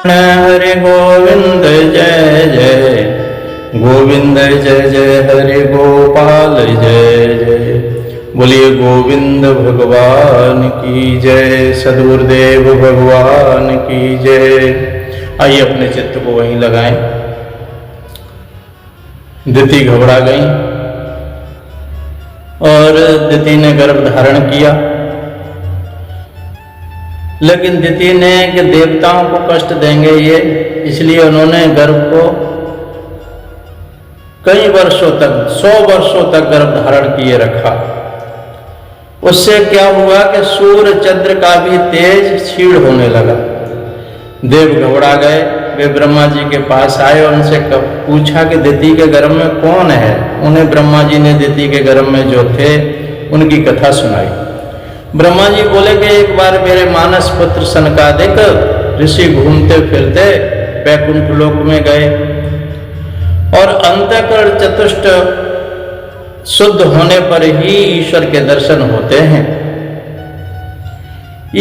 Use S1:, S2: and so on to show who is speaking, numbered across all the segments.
S1: हरि गोविंद जय जय गोविंद जय जय हरि गोपाल जय जय। बोलिए गोविंद भगवान की जय, सद्गुरुदेव भगवान की जय। आइए अपने चित्त को वहीं लगाएं। दिति घबरा गई और दिति ने गर्भ धारण किया, लेकिन दिति ने कि देवताओं को कष्ट देंगे ये, इसलिए उन्होंने गर्भ को कई वर्षों तक 100 वर्षों तक गर्भ धारण किए रखा। उससे क्या हुआ कि सूर्य चंद्र का भी तेज क्षीण होने लगा। देव घबरा गए, वे ब्रह्मा जी के पास आए और उनसे पूछा कि दिति के गर्भ में कौन है। उन्हें ब्रह्मा जी ने दिति के गर्भ में जो थे उनकी कथा सुनाई। ब्रह्मा जी बोले कि एक बार मेरे मानस पुत्र सनकादिक ऋषि घूमते फिरते वैकुंठ लोक में गए और अंतःकरण चतुष्ट शुद्ध होने पर ही ईश्वर के दर्शन होते हैं।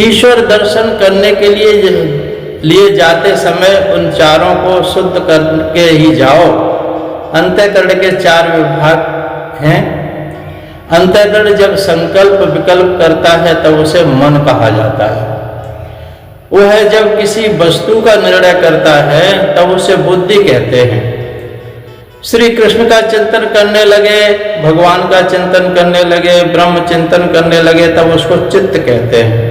S1: ईश्वर दर्शन करने के लिए जाते समय उन चारों को शुद्ध करके ही जाओ। अंतःकरण के 4 विभाग हैं। अंतःकरण जब संकल्प विकल्प करता है तब उसे मन कहा जाता है। वह जब किसी वस्तु का निर्णय करता है तब उसे बुद्धि कहते हैं। श्री कृष्ण का चिंतन करने लगे, भगवान का चिंतन करने लगे, ब्रह्म चिंतन करने लगे तब उसको चित्त कहते हैं।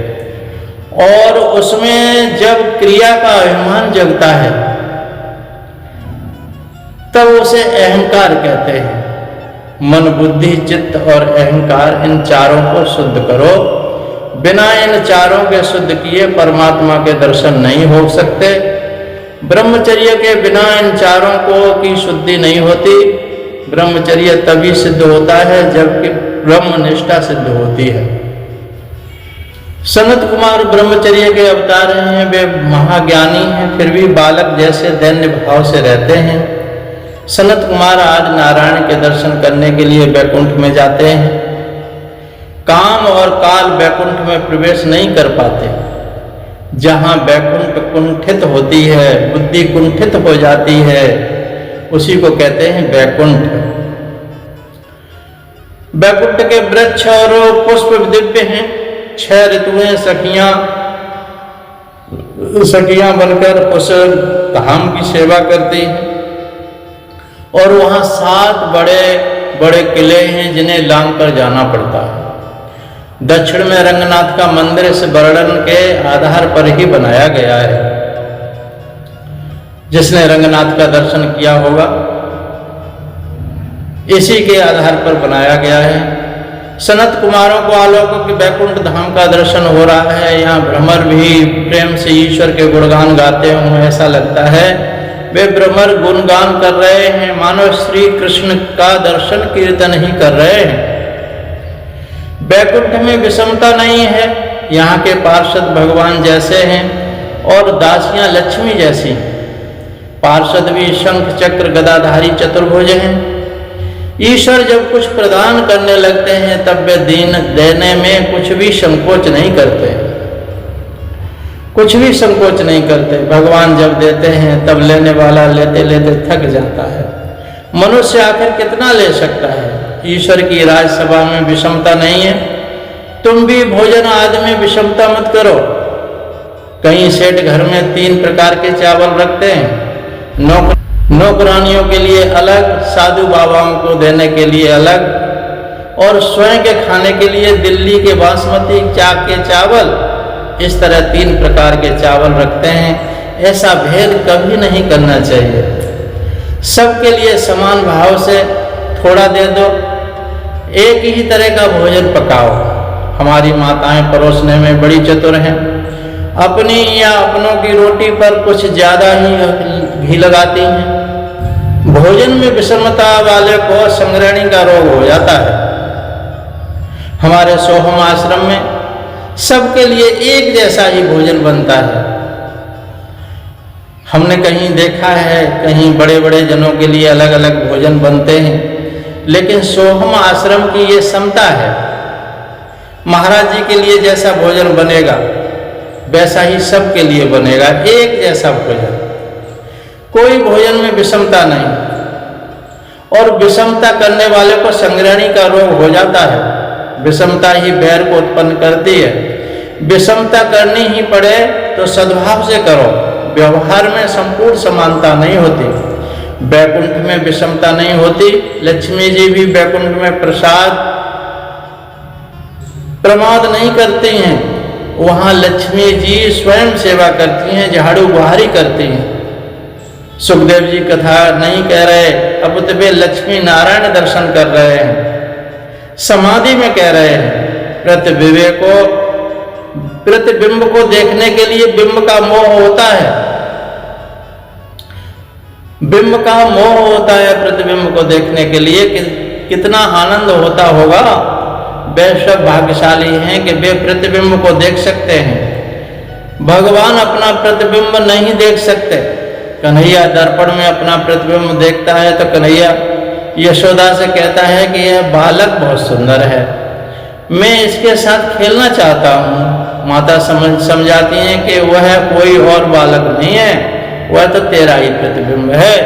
S1: और उसमें जब क्रिया का अभिमान जगता है तब उसे अहंकार कहते हैं। मन, बुद्धि, चित्त और अहंकार, इन चारों को शुद्ध करो। बिना इन चारों के शुद्ध किए परमात्मा के दर्शन नहीं हो सकते। ब्रह्मचर्य के बिना इन चारों को की शुद्धि नहीं होती। ब्रह्मचर्य तभी सिद्ध होता है जबकि ब्रह्मनिष्ठा सिद्ध होती है। सनत कुमार ब्रह्मचर्य के अवतार हैं। वे महाज्ञानी हैं, फिर भी बालक जैसे दैन्य भाव से रहते हैं। सनत कुमार आज नारायण के दर्शन करने के लिए वैकुंठ में जाते हैं। काम और काल वैकुंठ में प्रवेश नहीं कर पाते। जहां वैकुंठ कुंठित होती है, बुद्धि कुंठित हो जाती है, उसी को कहते हैं वैकुंठ। वैकुंठ के वृक्ष और पुष्प दिव्य हैं। 6 ऋतुएं सखियां बनकर उस धाम की सेवा करती हैं। और वहां 7 बड़े बड़े किले हैं जिन्हें लांग कर जाना पड़ता है। दक्षिण में रंगनाथ का मंदिर इस वर्णन के आधार पर ही बनाया गया है। जिसने रंगनाथ का दर्शन किया होगा इसी के आधार पर बनाया गया है। सनत कुमारों को अलौकिक वैकुंठ धाम का दर्शन हो रहा है। यहाँ भ्रमर भी प्रेम से ईश्वर के गुणगान गाते हों, ऐसा लगता है वे भ्रमर गुणगान कर रहे हैं, मानो श्री कृष्ण का दर्शन कीर्तन ही कर रहे हैं। वैकुंठ में विषमता नहीं है। यहाँ के पार्षद भगवान जैसे हैं और दासियां लक्ष्मी जैसी। पार्षद भी शंख चक्र गदाधारी चतुर्भुज हैं। ईश्वर जब कुछ प्रदान करने लगते हैं तब वे देने में कुछ भी संकोच नहीं करते, कुछ भी संकोच नहीं करते। भगवान जब देते हैं तब लेने वाला लेते लेते थक जाता है। मनुष्य आखिर कितना ले सकता है। ईश्वर की राजसभा में विषमता नहीं है। तुम भी भोजन आदि में विषमता मत करो। कहीं सेठ घर में 3 प्रकार के चावल रखते हैं। नौकरानियों के लिए अलग, साधु बाबाओं को देने के लिए अलग, और स्वयं के खाने के लिए दिल्ली के बासमती चाक के चावल। इस तरह 3 प्रकार के चावल रखते हैं। ऐसा भेद कभी नहीं करना चाहिए। सबके लिए समान भाव से थोड़ा दे दो। एक ही तरह का भोजन पकाओ। हमारी माताएं परोसने में बड़ी चतुर हैं। अपनी या अपनों की रोटी पर कुछ ज्यादा ही घी लगाती हैं। भोजन में विषमता वाले को संग्रहणी का रोग हो जाता है। हमारे सोहम आश्रम में सबके लिए एक जैसा ही भोजन बनता है। हमने कहीं देखा है कहीं बड़े बड़े जनों के लिए अलग अलग भोजन बनते हैं, लेकिन सोहम आश्रम की ये समता है। महाराज जी के लिए जैसा भोजन बनेगा वैसा ही सबके लिए बनेगा, एक जैसा भोजन। कोई भोजन में विषमता नहीं, और विषमता करने वाले को संग्रहणी का रोग हो जाता है। विषमता ही बैर को उत्पन्न करती है। विषमता करनी ही पड़े तो सद्भाव से करो। व्यवहार में संपूर्ण समानता नहीं होती। वैकुंठ में विषमता नहीं होती। लक्ष्मी जी भी वैकुंठ में प्रमाद नहीं करती हैं। वहां लक्ष्मी जी स्वयं सेवा करती हैं, झाड़ू बुहारी करती हैं। सुखदेव जी कथा नहीं कह रहे, अब तो वे लक्ष्मी नारायण दर्शन कर रहे हैं, समाधि में कह रहे हैं। प्रतिबिंब को देखने के लिए बिंब का मोह होता है, बिंब का मोह होता है। प्रतिबिंब को देखने के लिए कितना आनंद होता होगा। वे सब भाग्यशाली हैं कि वे प्रतिबिंब को देख सकते हैं। भगवान अपना प्रतिबिंब नहीं देख सकते। कन्हैया दर्पण में अपना प्रतिबिंब देखता है तो कन्हैया यशोदा से कहता है कि यह बालक बहुत सुंदर है, मैं इसके साथ खेलना चाहता हूँ। माता समझाती हैं कि वह कोई और बालक नहीं है, वह तो तेरा ही प्रतिबिंब है।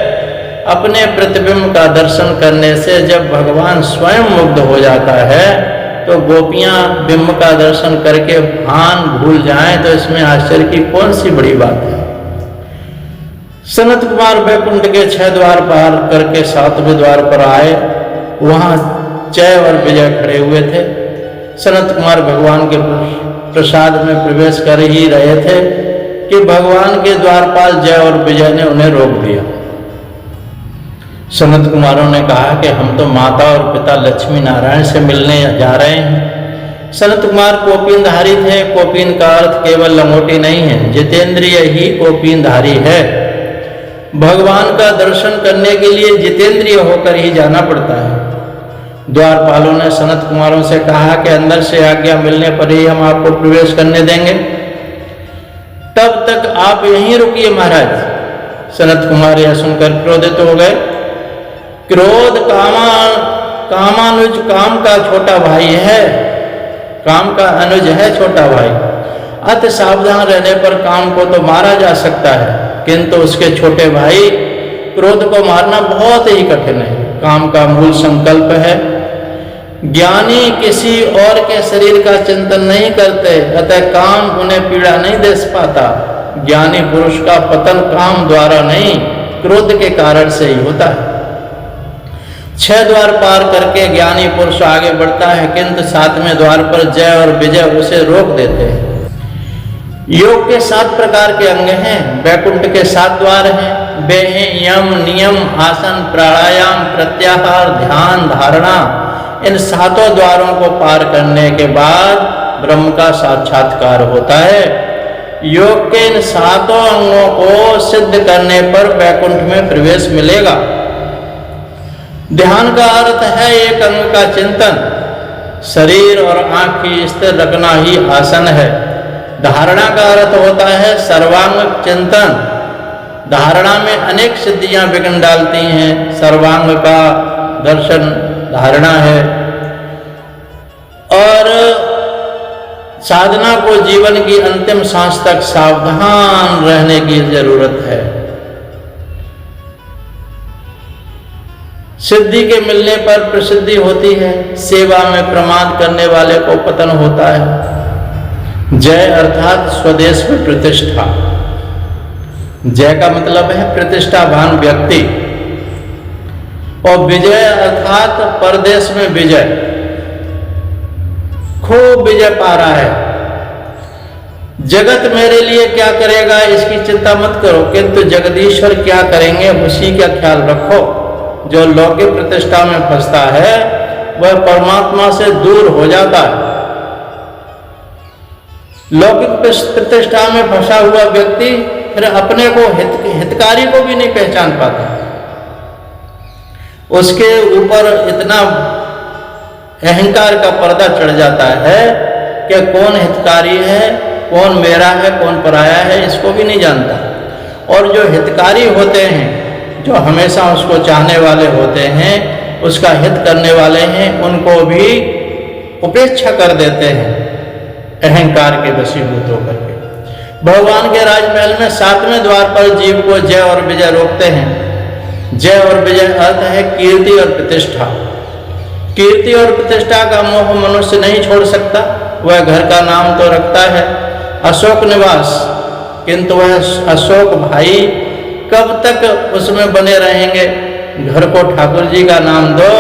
S1: अपने प्रतिबिंब का दर्शन करने से जब भगवान स्वयं मुग्ध हो जाता है तो गोपियां बिंब का दर्शन करके भान भूल जाएं तो इसमें आश्चर्य की कौन सी बड़ी बात है। सनत कुमार वैकुंठ के 6 द्वार पार करके 7वें द्वार पर आए। वहां जय और विजय खड़े हुए थे। सनत कुमार भगवान के प्रसाद में प्रवेश कर ही रहे थे कि भगवान के द्वारपाल जय और विजय ने उन्हें रोक दिया। सनत कुमारों ने कहा कि हम तो माता और पिता लक्ष्मी नारायण से मिलने जा रहे हैं। सनत कुमार कोपीनधारी थे। कोपीन का अर्थ केवल लंगोटी नहीं है, जितेंद्रिय ही कोपीनधारी है। भगवान का दर्शन करने के लिए जितेंद्रिय होकर ही जाना पड़ता है। द्वारपालों ने सनत कुमारों से कहा कि अंदर से आज्ञा मिलने पर ही हम आपको प्रवेश करने देंगे, तब तक आप यहीं रुकिए महाराज। सनत कुमार यह सुनकर क्रोधित हो गए। क्रोध कामानुज काम का छोटा भाई है, काम का अनुज है छोटा भाई। अति सावधान रहने पर काम को तो मारा जा सकता है, किंतु उसके छोटे भाई क्रोध को मारना बहुत ही कठिन है। काम का मूल संकल्प है। ज्ञानी किसी और के शरीर का चिंतन नहीं करते, अतः काम उन्हें पीड़ा नहीं दे पाता। ज्ञानी पुरुष का पतन काम द्वारा नहीं, क्रोध के कारण से ही होता है। 6 द्वार पार करके ज्ञानी पुरुष आगे बढ़ता है, किंतु 7वें द्वार पर जय और विजय उसे रोक देते हैं। योग के 7 प्रकार के अंग हैं। वैकुंठ के 7 द्वार हैं। वे हैं यम, नियम, आसन, प्राणायाम, प्रत्याहार, ध्यान, धारणा। इन 7 द्वारों को पार करने के बाद ब्रह्म का साक्षात्कार होता है। योग के इन 7 अंगों को सिद्ध करने पर वैकुंठ में प्रवेश मिलेगा। ध्यान का अर्थ है एक अंग का चिंतन। शरीर और आंख की स्थिर रखना ही आसन है। धारणा का अर्थ होता है सर्वांग चिंतन। धारणा में अनेक सिद्धियां विघ्न डालती हैं। सर्वांग का दर्शन धारणा है। और साधना को जीवन की अंतिम सांस तक सावधान रहने की जरूरत है। सिद्धि के मिलने पर प्रसिद्धि होती है। सेवा में प्रमाद करने वाले को पतन होता है। जय अर्थात स्वदेश में प्रतिष्ठा। जय का मतलब है प्रतिष्ठावान व्यक्ति, और विजय अर्थात परदेश में विजय, खूब विजय पा रहा है। जगत मेरे लिए क्या करेगा इसकी चिंता मत करो, किंतु जगदीश्वर क्या करेंगे उसी का ख्याल रखो। जो लौकिक प्रतिष्ठा में फंसता है वह परमात्मा से दूर हो जाता है। लौकिक प्रतिष्ठा में फंसा हुआ व्यक्ति फिर अपने को हितकारी को भी नहीं पहचान पाता। उसके ऊपर इतना अहंकार का पर्दा चढ़ जाता है कि कौन हितकारी है, कौन मेरा है, कौन पराया है, इसको भी नहीं जानता। और जो हितकारी होते हैं, जो हमेशा उसको चाहने वाले होते हैं, उसका हित करने वाले हैं, उनको भी उपेक्षा कर देते हैं अहंकार के वशीभूत होकर के। भगवान के राजमहल में 7वें द्वार पर जीव को जय और विजय रोकते हैं। जय और विजय अर्थ है कीर्ति और प्रतिष्ठा। कीर्ति और प्रतिष्ठा का मोह मनुष्य नहीं छोड़ सकता। वह घर का नाम तो रखता है अशोक निवास, किंतु वह अशोक भाई कब तक उसमें बने रहेंगे। घर को ठाकुर जी का नाम दो।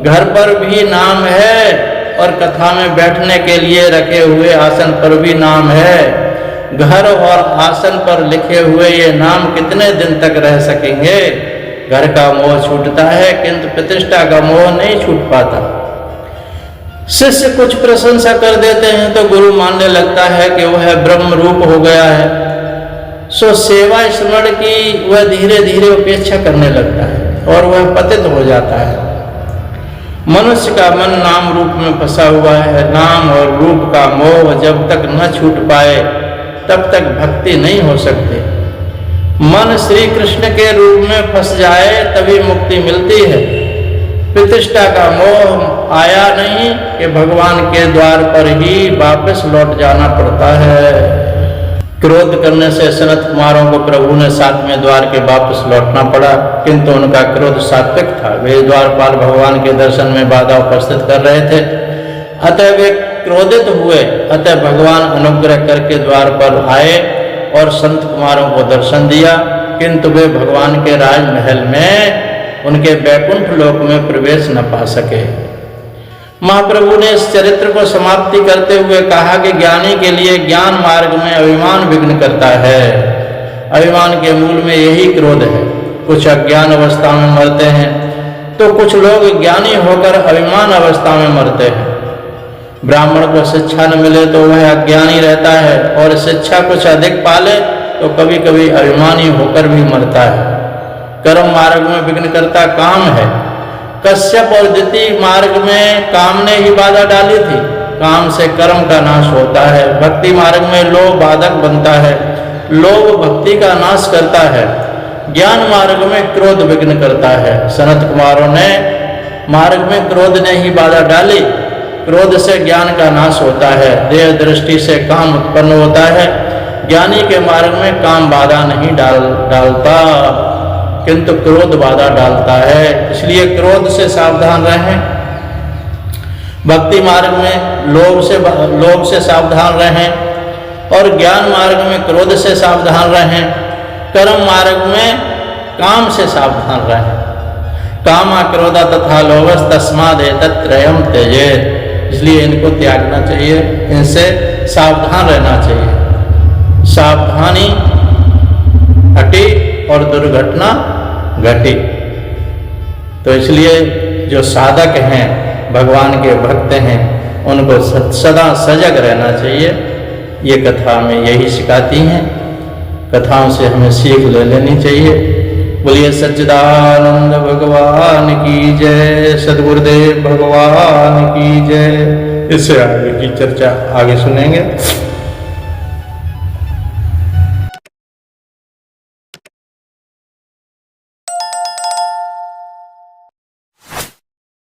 S1: घर पर भी नाम है और कथा में बैठने के लिए रखे हुए आसन पर भी नाम है। घर और आसन पर लिखे हुए ये नाम कितने दिन तक रह सकेंगे। घर का मोह छूटता है किंतु प्रतिष्ठा का मोह नहीं छूट पाता। शिष्य कुछ प्रशंसा कर देते हैं तो गुरु मानने लगता है कि वह ब्रह्म रूप हो गया है। सो सेवा स्मरण की वह धीरे धीरे उपेक्षा करने लगता है और वह पतित हो जाता है। मनुष्य का मन नाम रूप में फंसा हुआ है। नाम और रूप का मोह जब तक न छूट पाए तब तक भक्ति नहीं हो सकती। मन श्री कृष्ण के रूप में फंस जाए तभी मुक्ति मिलती है। प्रतिष्ठा का मोह आया नहीं कि भगवान के द्वार पर ही वापस लौट जाना पड़ता है। क्रोध करने से सनत कुमारों को प्रभु ने 7वें द्वार के वापस लौटना पड़ा, किंतु उनका क्रोध सात्विक था। वे द्वारपाल भगवान के दर्शन में बाधा उपस्थित कर रहे थे, अतः वे क्रोधित हुए। अतः भगवान अनुग्रह करके द्वार पर आए और संत कुमारों को दर्शन दिया, किंतु वे भगवान के राजमहल में उनके वैकुंठ लोक में प्रवेश न पा सके। महाप्रभु ने इस चरित्र को समाप्ति करते हुए कहा कि ज्ञानी के लिए ज्ञान मार्ग में अभिमान विघ्न करता है। अभिमान के मूल में यही क्रोध है। कुछ अज्ञान अवस्था में मरते हैं तो कुछ लोग ज्ञानी होकर अभिमान अवस्था में मरते हैं। ब्राह्मण को शिक्षा न मिले तो वह अज्ञानी रहता है और शिक्षा कुछ अधिक पाले तो कभी कभी अभिमानी होकर भी मरता है। कर्म मार्ग में विघ्न करता काम है। कश्यप और दिति मार्ग में काम ने ही बाधा डाली थी। काम से कर्म का नाश होता है। भक्ति मार्ग में लोभ बाधक बनता है। लोभ भक्ति का नाश करता है। ज्ञान मार्ग में क्रोध विघ्न करता है। सनत कुमारों ने मार्ग में क्रोध ने ही बाधा डाली। क्रोध से ज्ञान का नाश होता है। देह दृष्टि से काम उत्पन्न होता है। ज्ञानी के मार्ग में काम बाधा नहीं डालता, किंतु क्रोध बाधा डालता है। इसलिए क्रोध से सावधान रहें। भक्ति मार्ग में लोभ से सावधान रहें और ज्ञान मार्ग में क्रोध से सावधान रहें। कर्म मार्ग में काम से सावधान रहें। कामा क्रोधा तथा लोभस तस्माद् एतत्त्रयम् त्यजेत्। इसलिए इनको त्यागना चाहिए, इनसे सावधान रहना चाहिए। सावधानी हटी और दुर्घटना घटी। तो इसलिए जो साधक हैं, भगवान के भक्त हैं, उनको सदा सजग रहना चाहिए। ये कथा में यही सिखाती हैं। कथाओं से हमें सीख ले लेनी चाहिए। बोलिए सच्चिदानंद भगवान की जय, सद्गुरुदेव भगवान की जय। इससे आगे की चर्चा आगे सुनेंगे।